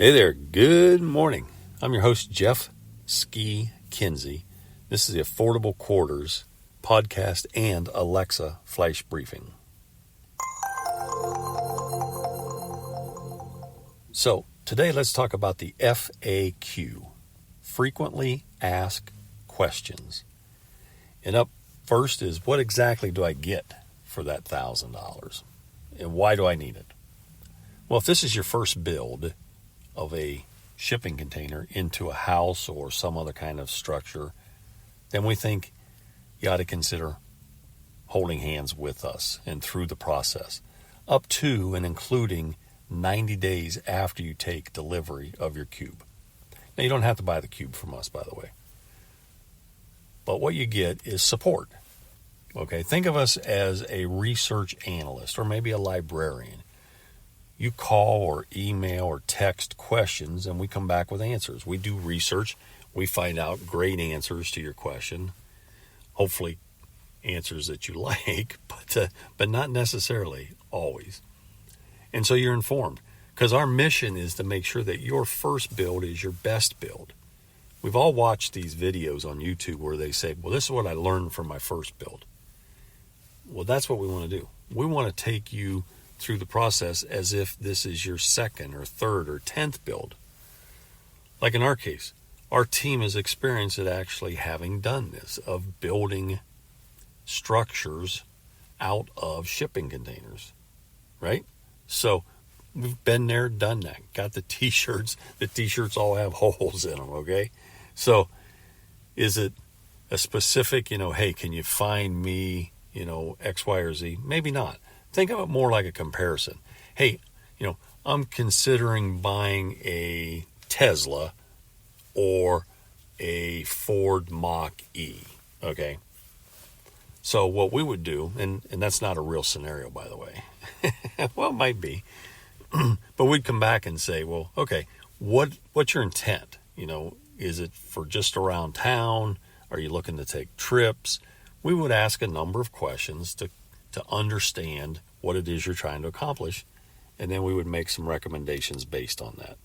Hey there, good morning. I'm your host, Jeff Ski Kinsey. This is the Affordable Quarters podcast and Alexa flash briefing. So today let's talk about the FAQ, Frequently Asked Questions. And up first is, what exactly do I get for that $1,000? And why do I need it? Well, if this is your first build of a shipping container into a house or some other kind of structure, then we think you ought to consider holding hands with us and through the process, up to and including 90 days after you take delivery of your cube. Now, you don't have to buy the cube from us, by the way. But what you get is support. Okay, think of us as a research analyst or maybe a librarian. You call or email or text questions and we come back with answers. We do research. We find out great answers to your question. Hopefully answers that you like, but not necessarily always. And so you're informed, because our mission is to make sure that your first build is your best build. We've all watched these videos on YouTube where they say, well, this is what I learned from my first build. Well, that's what we want to do. We want to take you through the process as if this is your second or third or 10th build. Like in our case, our team has experienced at actually having done this, of building structures out of shipping containers, right? So we've been there, done that. Got the t-shirts. The t-shirts all have holes in them, okay? So is it a specific, hey, can you find me, X, Y, or Z? Maybe not. Think of it more like a comparison. Hey, I'm considering buying a Tesla or a Ford Mach-E, okay? So what we would do, and that's not a real scenario, by the way. Well, it might be. But we'd come back and say, well, okay, what's your intent? Is it for just around town? Are you looking to take trips? We would ask a number of questions to understand what it is you're trying to accomplish, and then we would make some recommendations based on that.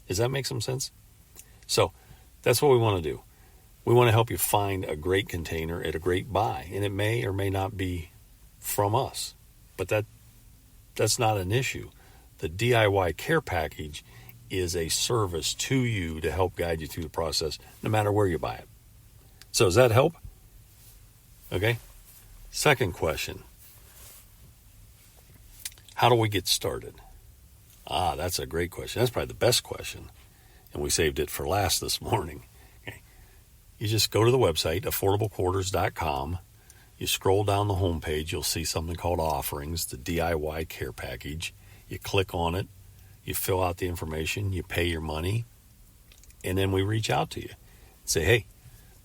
Does that make some sense? So that's what we want to do. We want to help you find a great container at a great buy, and it may or may not be from us, but that's not an issue. The DIY care package is a service to you to help guide you through the process, no matter where you buy it. So does that help? Okay. Second question. How do we get started? That's a great question. That's probably the best question. And we saved it for last this morning. Okay. You just go to the website, affordablequarters.com. You scroll down the homepage, you'll see something called Offerings, the DIY Care Package. You click on it, you fill out the information, you pay your money, and then we reach out to you and say, hey,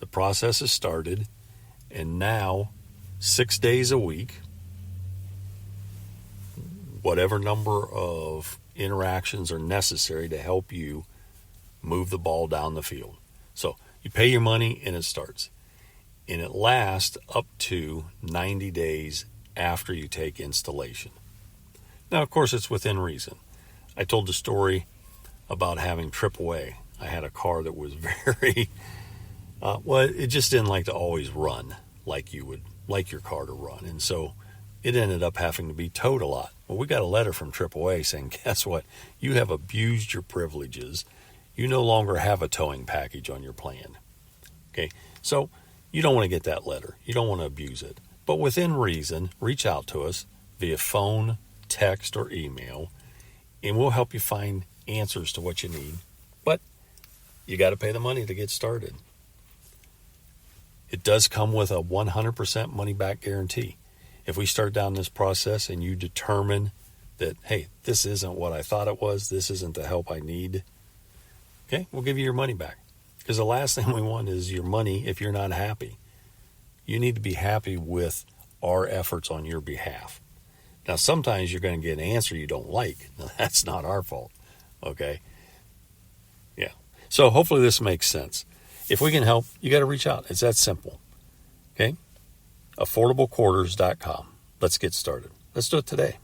the process has started, and now 6 days a week, whatever number of interactions are necessary to help you move the ball down the field. So you pay your money and it starts. And it lasts up to 90 days after you take installation. Now, of course, it's within reason. I told the story about having AAA. I had a car that was very, it just didn't like to always run like you would like your car to run. And so it ended up having to be towed a lot. Well, we got a letter from AAA saying, guess what? You have abused your privileges. You no longer have a towing package on your plan. Okay, so you don't want to get that letter. You don't want to abuse it. But within reason, reach out to us via phone, text, or email, and we'll help you find answers to what you need. But you got to pay the money to get started. It does come with a 100% money-back guarantee. If we start down this process and you determine that, hey, this isn't what I thought it was, this isn't the help I need, okay, we'll give you your money back. Because the last thing we want is your money if you're not happy. You need to be happy with our efforts on your behalf. Now, sometimes you're going to get an answer you don't like. Now, that's not our fault, okay? Yeah. So hopefully this makes sense. If we can help, you got to reach out. It's that simple, okay? affordablequarters.com. Let's get started. Let's do it today.